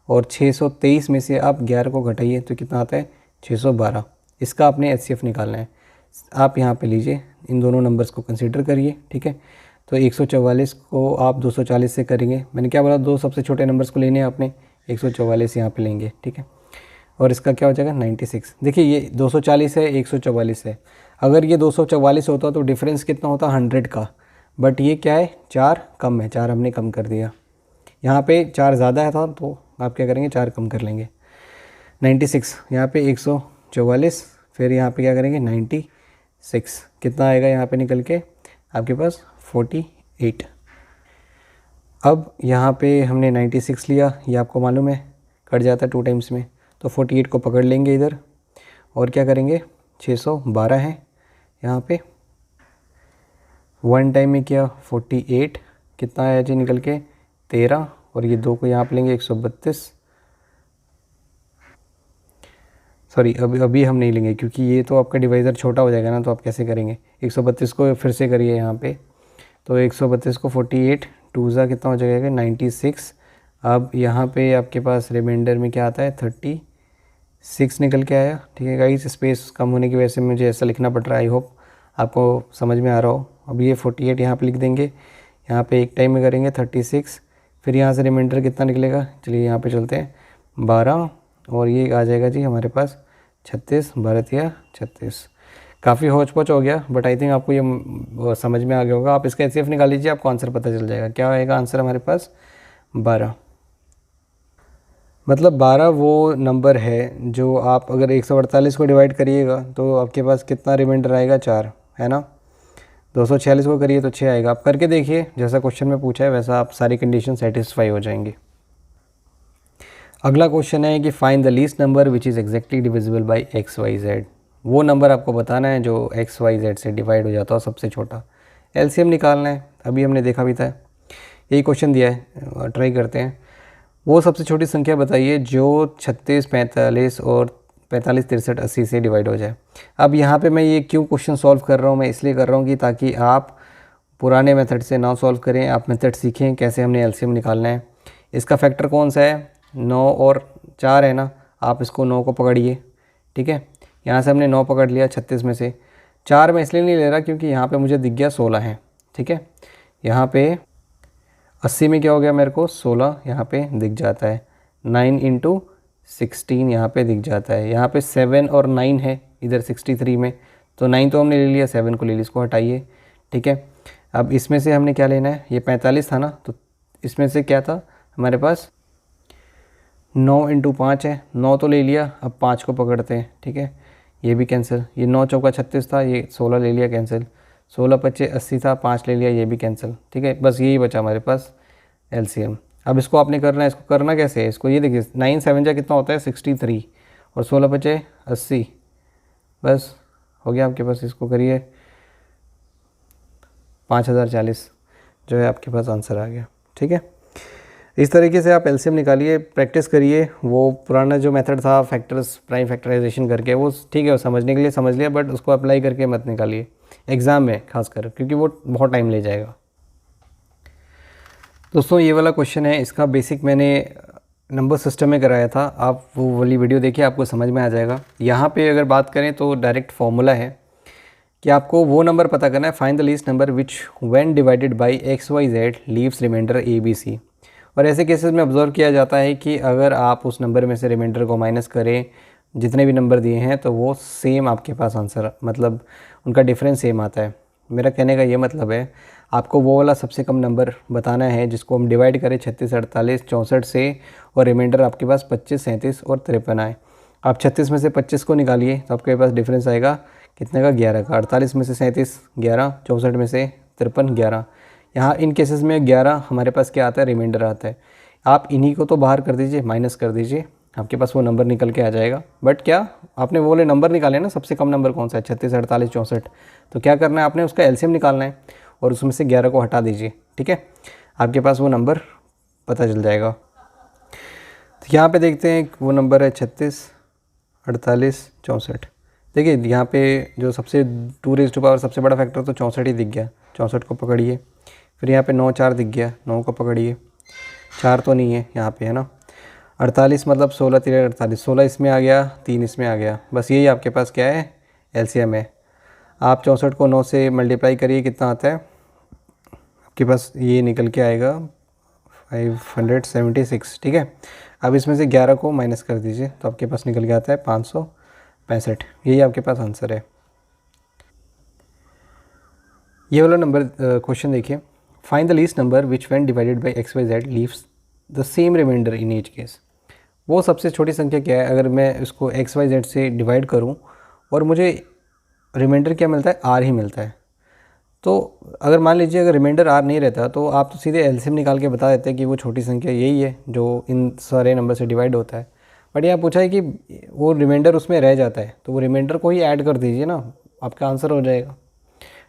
और 623 में से आप 11 को घटाइए तो कितना आता है 612। इसका आपने एचसीएफ निकालना है। आप यहाँ पे लीजिए, इन दोनों नंबर्स को कंसीडर करिए, ठीक है। तो 144 को आप 240 से करेंगे, मैंने क्या बोला, दो सबसे छोटे नंबर्स को लेने हैं आपने, 144 यहाँ पे लेंगे, ठीक है। और इसका क्या हो जाएगा 96। देखिए ये 240 है, 144 है। अगर ये 244 होता तो डिफरेंस कितना होता 100 का, बट ये क्या है 4 कम है, 4 हमने कम कर दिया। यहाँ पे 4 ज़्यादा है था तो आप क्या करेंगे 4 कम कर लेंगे। 96 यहाँ पे 144, फिर यहाँ पे क्या करेंगे 96, कितना आएगा यहाँ पे निकल के आपके पास 48। अब यहाँ पे हमने 96 लिया, ये आपको मालूम है कट जाता है 2 टाइम्स में, तो 48 को पकड़ लेंगे इधर, और क्या करेंगे 612 है यहाँ पे, 1 टाइम में किया 48, कितना आया जी निकल के 13, और ये 2 को यहाँ पे लेंगे 132, सॉरी अभी हम नहीं लेंगे क्योंकि ये तो आपका डिवाइज़र छोटा हो जाएगा ना, तो आप कैसे करेंगे। 132 को फिर से करिए यहाँ पे, तो 132 को 48 टू ज़ा कितना हो जाएगा 96। अब यहाँ पे आपके पास रिमाइंडर में क्या आता है 36 निकल के आया। ठीक है गाइस, स्पेस कम होने की वजह से मुझे ऐसा लिखना पड़ रहा है, आई होप आपको समझ में आ रहा हो। अब ये 48 यहाँ पे लिख देंगे, यहाँ पे एक टाइम में करेंगे 36, फिर यहाँ से रिमाइंडर कितना निकलेगा, चलिए यहाँ पे चलते हैं 12, और ये आ जाएगा जी हमारे पास 36, 12 या 36। काफ़ी होच पोच हो गया, बट आई थिंक आपको ये समझ में आ गया होगा। आप इसका एचसीएफ निकाल लीजिए, आपको आंसर पता चल जाएगा। क्या आएगा आंसर हमारे पास 12। मतलब 12 वो नंबर है जो आप अगर 148 को डिवाइड करिएगा तो आपके पास कितना रिमाइंडर आएगा 4, है ना। 246 को करिए तो 6 आएगा। आप करके देखिए, जैसा क्वेश्चन में पूछा है वैसा आप सारी कंडीशन सेटिस्फाई हो जाएंगी। अगला क्वेश्चन है कि find the least number which is exactly divisible by X Y Z. वो नंबर आपको बताना है जो एक्स वाई जेड से डिवाइड हो जाता हो सबसे छोटा। एलसीएम निकालना है, अभी हमने देखा भी था, यही क्वेश्चन दिया है, ट्राई करते हैं। वो सबसे छोटी संख्या बताइए जो 36, 45 और 45, 63, 80 से डिवाइड हो जाए। अब यहाँ पे मैं ये क्यों क्वेश्चन सॉल्व कर रहा हूँ, मैं इसलिए कर रहा हूँ कि ताकि आप पुराने मेथड से ना सॉल्व करें, आप मेथड सीखें कैसे हमने एलसीएम निकालना है। इसका फैक्टर कौन सा है, 9 और 4 है ना, आप इसको 9 को पकड़िए। ठीक है, यहाँ से हमने 9 पकड़ लिया 36 में से। 4 मैं इसलिए नहीं ले रहा क्योंकि यहाँ पे मुझे दिख गया 16 है। ठीक है, यहाँ पे 80 में क्या हो गया मेरे को 16 यहाँ पे दिख जाता है। 9 इंटू 16 यहाँ पे दिख जाता है। यहाँ पे 7 और 9 है इधर 63 में, तो 9 तो हमने ले लिया, 7 को ले लिया, इसको हटाइए। ठीक है, अब इसमें से हमने क्या लेना है, ये 45 था ना, तो इसमें से क्या था हमारे पास 9 इंटू 5 है, 9 तो ले लिया, अब 5 को पकड़ते हैं। ठीक है, ये भी कैंसिल, ये 9 चौका 36 था, ये 16 ले लिया कैंसिल, 16 पच्चे 80 था, 5 ले लिया, ये भी कैंसिल। ठीक है, बस यही बचा हमारे पास एलसीएम। अब इसको आपने करना है, इसको करना कैसे है, इसको ये देखिए 9 7 जा कितना होता है 63 और 16 पच्चे 80, बस हो गया आपके पास। इसको करिए 5040 जो है आपके पास आंसर आ गया। ठीक है, इस तरीके से आप एलसीएम निकालिए, प्रैक्टिस करिए। वो पुराना जो मेथड था फैक्टर्स प्राइम फैक्टराइजेशन करके, वो ठीक है, वो समझने के लिए समझ लिया, बट उसको अप्लाई करके मत निकालिए एग्ज़ाम में खासकर, क्योंकि वो बहुत टाइम ले जाएगा। दोस्तों ये वाला क्वेश्चन है, इसका बेसिक मैंने नंबर सिस्टम में कराया था, आप वो वाली वीडियो देखिए, आपको समझ में आ जाएगा। यहाँ पे अगर बात करें तो डायरेक्ट फॉर्मूला है कि आपको वो नंबर पता करना है, find the least number which when divided by X Y Z leaves remainder A B C. और ऐसे केसेस में ऑब्जर्व किया जाता है कि अगर आप उस नंबर में से रिमाइंडर को माइनस करें, जितने भी नंबर दिए हैं, तो वो सेम आपके पास आंसर, मतलब उनका डिफरेंस सेम आता है। मेरा कहने का ये मतलब है, आपको वो वाला सबसे कम नंबर बताना है जिसको हम डिवाइड करें 36, 48, 64 से, और रिमाइंडर आपके पास 25, 37 और 53 आए। आप 36 में से 25 को निकालिए तो आपके पास डिफरेंस आएगा कितने का, 11 का। 48 में से 37 11, 64 में से 53 11। यहाँ इन केसेस में 11 हमारे पास क्या आता है, रिमाइंडर आता है। आप इन्हीं को तो बाहर कर दीजिए, माइनस कर दीजिए, आपके पास वो नंबर निकल के आ जाएगा। बट क्या आपने वो वाले नंबर निकाले ना, सबसे कम नंबर कौन सा है 36, 48, 64, तो क्या करना है आपने उसका एलसीएम निकालना है और उसमें से 11 को हटा दीजिए। ठीक है, आपके पास वो नंबर पता चल जाएगा। तो यहाँ पे देखते हैं वो नंबर है 36, 48, 64। देखिए यहाँ पे जो सबसे 2 रेज़ टू पावर सबसे बड़ा फैक्टर तो 64 ही दिख गया, 64 को पकड़िए। फिर यहाँ पे 9 4 दिख गया, 9 को पकड़िए, 4 तो नहीं है यहाँ पे, है ना। 48 मतलब 16 3 48, 16 इसमें आ गया, 3 इसमें आ गया, बस यही आपके पास क्या है एलसीएम है। आप 64 को 9 से मल्टीप्लाई करिए, कितना आता है आपके पास, ये निकल के आएगा 576। ठीक है, अब इसमें से 11 को माइनस कर दीजिए तो आपके पास निकल के आता है 565। यही आपके पास आंसर है। ये वाला नंबर क्वेश्चन देखिए, find the least number which when divided by X Y Z leaves the same remainder in each case. वो सबसे छोटी संख्या क्या है, अगर मैं इसको एक्स वाई जेड से डिवाइड करूं और मुझे रिमाइंडर क्या मिलता है, आर ही मिलता है। तो अगर मान लीजिए अगर रिमाइंडर आर नहीं रहता तो आप तो सीधे एलसीएम निकाल के बता देते हैं कि वो छोटी संख्या यही है जो इन सारे नंबर से डिवाइड होता है। बट यहाँ पूछा है कि वो रिमाइंडर उसमें रह जाता है, तो वो रिमाइंडर को ही ऐड कर दीजिए ना, आपका आंसर हो जाएगा।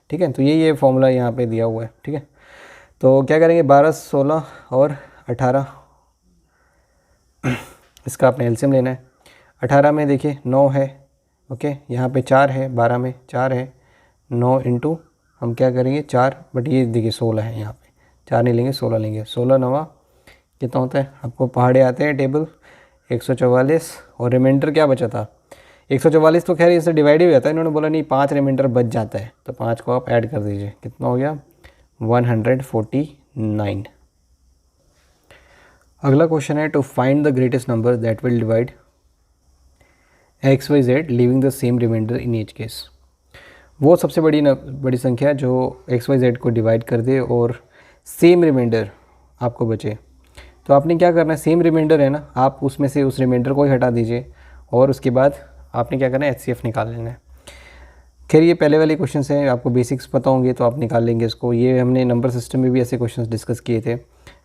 ठीक है, तो ये फॉर्मूला यहाँ पे दिया हुआ है। ठीक है, तो क्या करेंगे 12, 16 और 18 इसका आपने एलसीएम लेना है। 18 में देखिए 9 है, ओके, यहाँ पे 4 है, 12 में 4 है, 9 इंटू हम क्या करेंगे 4, बट ये देखिए 16 है, यहाँ पे 4 नहीं लेंगे 16 लेंगे, 16 नवा कितना होता है, आपको पहाड़े आते हैं टेबल, 144, और रिमाइंडर क्या बचा था 144, तो खैर इससे डिवाइड ही हो जाता है, इन्होंने बोला नहीं 5 रिमाइंडर बच जाता है, तो 5 को आप ऐड कर दीजिए, कितना हो गया 149। अगला क्वेश्चन है to find the greatest number that will divide XYZ leaving the same remainder in each case. वो सबसे बड़ी संख्या जो XYZ को डिवाइड कर दे और सेम रिमाइंडर आपको बचे। तो आपने क्या करना है, सेम रिमाइंडर है ना, आप उसमें से उस रिमाइंडर को ही हटा दीजिए और उसके बाद आपने क्या करना है, HCF निकाल लेना है। खैर ये पहले वाले क्वेश्चन हैं, आपको बेसिक्स पता होंगे तो आप निकाल लेंगे इसको। ये हमने नंबर सिस्टम में भी ऐसे क्वेश्चन डिस्कस किए थे।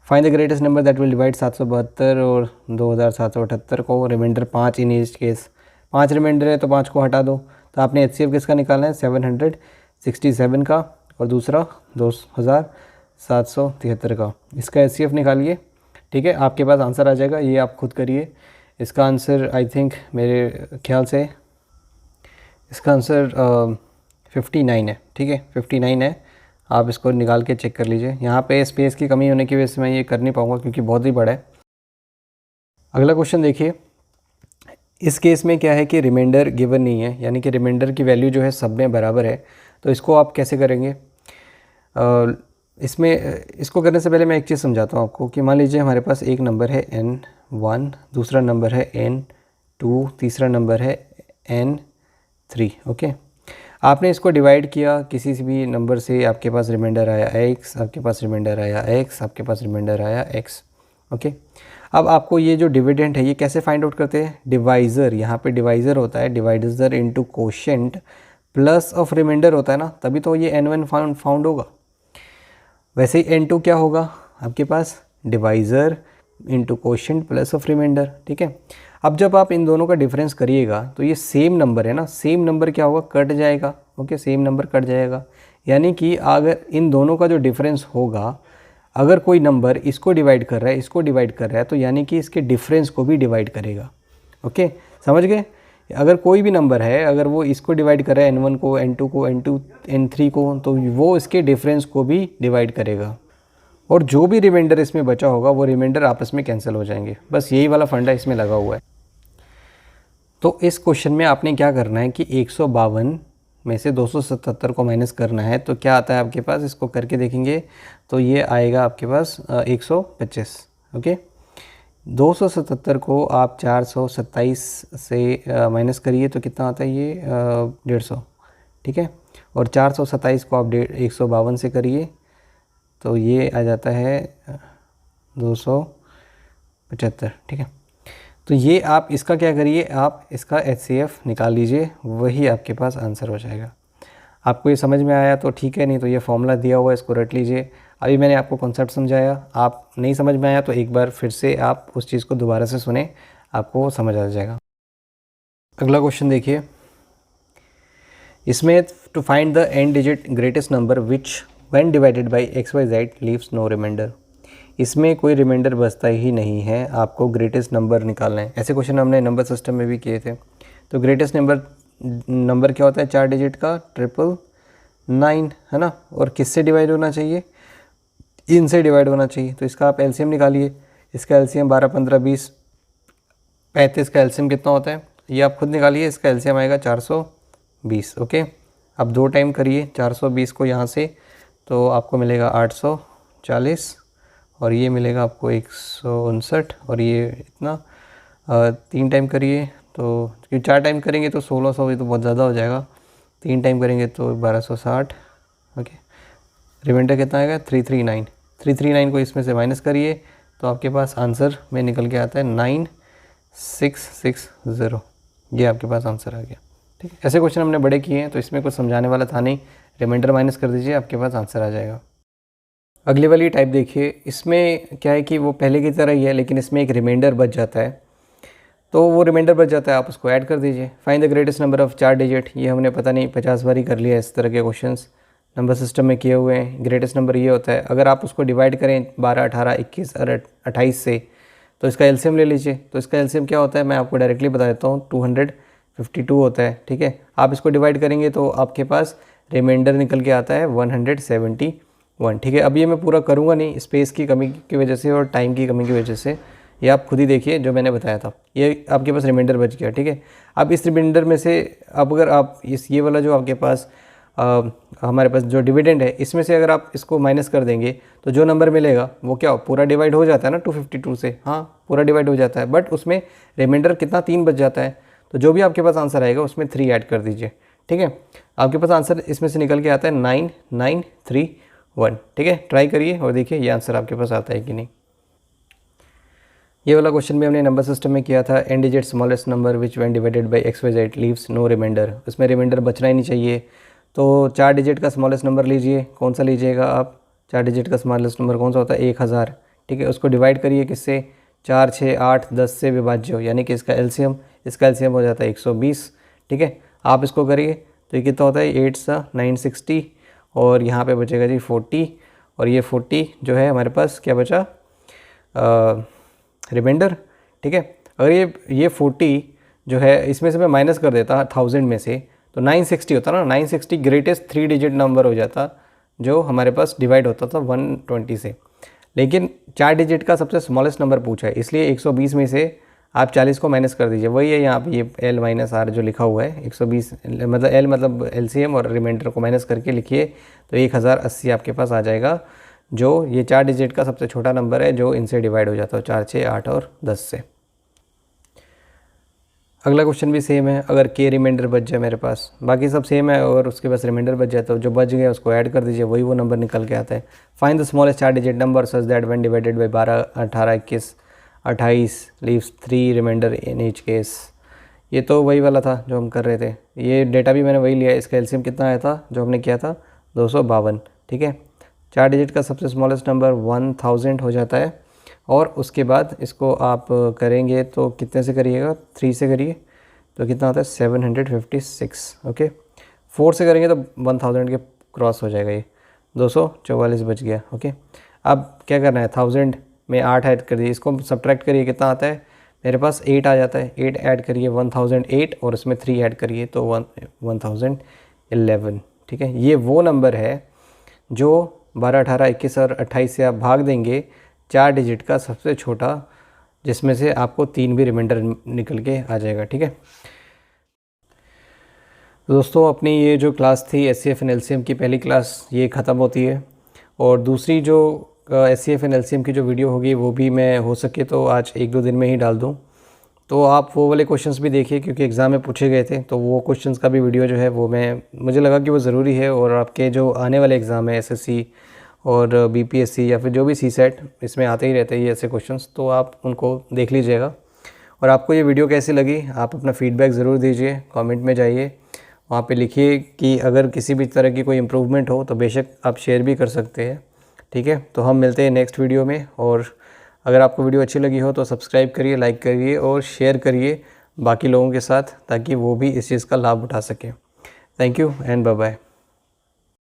Find the greatest number that will divide 772 और 2778 को, remainder 5 in each case. 5 remainder है तो 5 को हटा दो, तो आपने HCF किसका निकालना है 767 का, और दूसरा 2773 का, इसका HCF निकालिए। ठीक है, आपके पास आंसर आ जाएगा, ये आप खुद करिए। इसका आंसर आई थिंक मेरे ख्याल से इसका आंसर 59 है। ठीक है, 59 है, आप इसको निकाल के चेक कर लीजिए। यहाँ पे स्पेस की कमी होने की वजह से मैं ये कर नहीं पाऊँगा क्योंकि बहुत ही बड़ा है। अगला क्वेश्चन देखिए, इस केस में क्या है कि रिमाइंडर गिवन नहीं है, यानी कि रिमाइंडर की वैल्यू जो है सब में बराबर है। तो इसको आप कैसे करेंगे, इसको करने से पहले मैं एक चीज़ समझाता हूँ आपको कि मान लीजिए हमारे पास एक नंबर है N1, दूसरा नंबर है N2, तीसरा नंबर है N3। ओके, आपने इसको डिवाइड किया किसी से भी नंबर से, आपके पास रिमाइंडर आया x, आपके पास रिमाइंडर आया x, आपके पास रिमाइंडर आया x। ओके, अब आपको ये जो डिविडेंड है ये कैसे फाइंड आउट करते हैं, डिवाइज़र, यहाँ पे डिवाइज़र होता है, divisor into quotient plus of remainder होता है ना, तभी तो ये N1 फाउंड होगा। वैसे ही N2 क्या होगा, आपके पास divisor into quotient plus of remainder. ठीक है, अब जब आप इन दोनों का डिफरेंस करिएगा तो ये सेम नंबर है ना, सेम नंबर क्या होगा, कट जाएगा। ओके, सेम नंबर कट जाएगा, यानी कि अगर इन दोनों का जो डिफरेंस होगा, अगर कोई नंबर इसको डिवाइड कर रहा है, इसको डिवाइड कर रहा है, तो यानी कि इसके डिफरेंस को भी डिवाइड करेगा। ओके, समझ गए। अगर कोई भी नंबर है, अगर वो इसको डिवाइड कर रहा है N1 को, N2 को, N3 को, तो वो इसके डिफरेंस को भी डिवाइड करेगा, और जो भी रिमाइंडर इसमें बचा होगा वो रिमाइंडर आपस में कैंसिल हो जाएंगे। बस यही वाला फंडा इसमें लगा हुआ है। तो इस क्वेश्चन में आपने क्या करना है कि 152 में से 277 को माइनस करना है, तो क्या आता है आपके पास, इसको करके देखेंगे तो ये आएगा आपके पास 125। ओके, 277 को आप 427 से माइनस करिए तो कितना आता है, ये 150। ठीक है, और 427 को आप 152 से करिए तो ये आ जाता है 275। ठीक है, तो ये आप इसका क्या करिए, आप इसका HCF निकाल लीजिए, वही आपके पास आंसर हो जाएगा। आपको ये समझ में आया तो ठीक है, नहीं तो ये फॉर्मूला दिया हुआ है, इसको रट लीजिए। अभी मैंने आपको कॉन्सेप्ट समझाया, आप नहीं समझ में आया तो एक बार फिर से आप उस चीज़ को दोबारा से सुने, आपको समझ आ जाएगा। अगला क्वेश्चन देखिए, इसमें to find the n digit greatest number which when divided by XYZ leaves no remainder. इसमें कोई रिमाइंडर बचता ही नहीं है, आपको ग्रेटेस्ट नंबर निकालना है। ऐसे क्वेश्चन हमने नंबर सिस्टम में भी किए थे। तो ग्रेटेस्ट नंबर क्या होता है, 4 डिजिट का 999 है ना, और किससे डिवाइड होना चाहिए, इनसे डिवाइड होना चाहिए। तो इसका आप LCM निकालिए, इसका LCM 12, 15, 20, 35 का LCM कितना होता है ये आप खुद निकालिए। इसका LCM आएगा 420। ओके, अब 2 टाइम करिए 420 को यहाँ से, तो आपको मिलेगा 840, और ये मिलेगा आपको 159, और ये इतना 3 टाइम करिए तो, क्योंकि 4 टाइम करेंगे तो 1600, ये तो बहुत ज़्यादा हो जाएगा। 3 टाइम करेंगे तो 1260। ओके, रिमाइंडर कितना आएगा 339। 339 को इसमें से माइनस करिए तो आपके पास आंसर में निकल के आता है 9660। ये आपके पास आंसर आ गया। ठीक है, ऐसे क्वेश्चन हमने बड़े किए हैं तो इसमें कुछ समझाने वाला था नहीं, रिमाइंडर माइनस कर दीजिए, आपके पास आंसर आ जाएगा। अगली वाली टाइप देखिए, इसमें क्या है कि वो पहले की तरह ही है, लेकिन इसमें एक रिमाइंडर बच जाता है। तो वो रिमाइंडर बच जाता है, आप उसको ऐड कर दीजिए। Find the greatest number of 4 digit, ये हमने पता नहीं 50 बार ही कर लिया इस तरह के क्वेश्चंस नंबर सिस्टम में किए हुए हैं। ग्रेटेस्ट नंबर ये होता है, अगर आप उसको डिवाइड करें 12, 18, 21 और 28 से, तो इसका एलसीएम ले लीजिए। तो इसका एलसीएम क्या होता है मैं आपको डायरेक्टली बता देता हूँ, 252 होता है। ठीक है, आप इसको डिवाइड करेंगे तो आपके पास रिमाइंडर निकल के आता है 171। ठीक है, अब ये मैं पूरा करूँगा नहीं स्पेस की कमी की वजह से और टाइम की कमी की वजह से, ये आप खुद ही देखिए जो मैंने बताया था, ये आपके पास रिमाइंडर बच गया। ठीक है, अब इस रिमाइंडर में से अब अगर आप ये वाला जो आपके पास हमारे पास जो डिविडेंड है इसमें से अगर आप इसको माइनस कर देंगे तो जो नंबर मिलेगा वो क्या पूरा डिवाइड हो जाता है ना 252 से, हाँ पूरा डिवाइड हो जाता है, बट उसमें रिमाइंडर कितना 3 बच जाता है। तो जो भी आपके पास आंसर आएगा उसमें 3 ऐड कर दीजिए। ठीक है, आपके पास आंसर इसमें से निकल के आता है 9931। ठीक है, ट्राई करिए और देखिए ये आंसर आपके पास आता है कि नहीं। ये वाला क्वेश्चन भी हमने नंबर सिस्टम में किया था। n digit smallest number which when divided by XYZ leaves no remainder. इसमें रिमाइंडर बचना ही नहीं चाहिए। तो 4 डिजिट का स्मॉलेस्ट नंबर लीजिए, कौन सा लीजिएगा आप, 4 डिजिट का स्मॉलेस्ट नंबर कौन सा होता है 1000। ठीक है, उसको डिवाइड करिए किससे, 4, 6, 8, 10 से विभाज्य हो, यानी कि इसका एलसीएम हो जाता है 120। ठीक है, आप इसको करिए तो ये कितना होता है 8 × 960 और यहाँ पे बचेगा जी 40 और ये 40 जो है हमारे पास क्या बचा रिमाइंडर। ठीक है, अगर ये 40 जो है इसमें से मैं माइनस कर देता 1000 में से तो 960 होता ना, 960 ग्रेटेस्ट 3 डिजिट नंबर हो जाता जो हमारे पास डिवाइड होता था 120 से। लेकिन 4 डिजिट का सबसे स्मॉलेस्ट नंबर पूछा है, इसलिए 120 में से आप 40 को माइनस कर दीजिए। वही है यहाँ पे ये L - R जो लिखा हुआ है 120 मतलब L मतलब एलसीएम और रिमाइंडर को माइनस करके लिखिए तो 1080 आपके पास आ जाएगा, जो ये 4 डिजिट का सबसे छोटा नंबर है जो इनसे डिवाइड हो जाता है 4, 6, 8 और 10 से। अगला क्वेश्चन भी सेम है, अगर k रिमाइंडर बच जाए मेरे पास, बाकी सब सेम है और उसके पास रिमाइंडर बच जाए तो जो बच गया उसको ऐड कर दीजिए, वही वो नंबर निकल के आता है। Find the smallest 4 digit number such that when divided by 12, 18, 21, 28 leaves 3 remainder in each case. ये तो वही वाला था जो हम कर रहे थे, ये डेटा भी मैंने वही लिया। इसका एलसीएम कितना आया था जो हमने किया था 252। ठीक है, 4 डिजिट का सबसे स्मॉलेस्ट नंबर 1000 हो जाता है और उसके बाद इसको आप करेंगे तो कितने से करिएगा, 3 से करिए तो कितना होता है 756। ओके, 4 से करेंगे तो 1000 के क्रॉस हो जाएगा, ये 244 बच गया। ओके, अब क्या करना है 1000 में 8 ऐड कर दिए, इसको सब्ट्रैक्ट करिए कितना आता है मेरे पास 8 आ जाता है। 8 ऐड करिए 1008 और उसमें 3 ऐड करिए तो 1011। ठीक है, ये वो नंबर है जो 12, 18, 21 और 28 से आप भाग देंगे 4 डिजिट का सबसे छोटा, जिसमें से आपको 3 भी रिमाइंडर निकल के आ जाएगा। ठीक है दोस्तों, अपनी ये जो क्लास थी एचसीएफ एंड एलसीएम की पहली क्लास ये ख़त्म होती है और दूसरी जो एचसीएफ एंड एलसीएम की जो वीडियो होगी वो भी मैं हो सके तो आज 1-2 दिन में ही डाल दूँ। तो आप वो वाले क्वेश्चंस भी देखिए क्योंकि एग्ज़ाम में पूछे गए थे, तो वो क्वेश्चंस का भी वीडियो जो है वो मुझे लगा कि वो ज़रूरी है और आपके जो आने वाले एग्ज़ाम है एसएससी और बीपीएससी या फिर जो भी सीसेट इसमें आते ही रहते हैं ये ऐसे क्वेश्चंस, तो आप उनको देख लीजिएगा। और आपको ये वीडियो कैसी लगी आप अपना फ़ीडबैक ज़रूर दीजिए, कमेंट में जाइए, वहाँ पे लिखिए कि अगर किसी भी तरह की कोई इम्प्रूवमेंट हो तो बेशक आप शेयर भी कर सकते हैं। ठीक है, तो हम मिलते हैं नेक्स्ट वीडियो में, और अगर आपको वीडियो अच्छी लगी हो तो सब्सक्राइब करिए, लाइक करिए और शेयर करिए बाकी लोगों के साथ ताकि वो भी इस चीज़ का लाभ उठा सकें। Thank you and bye bye.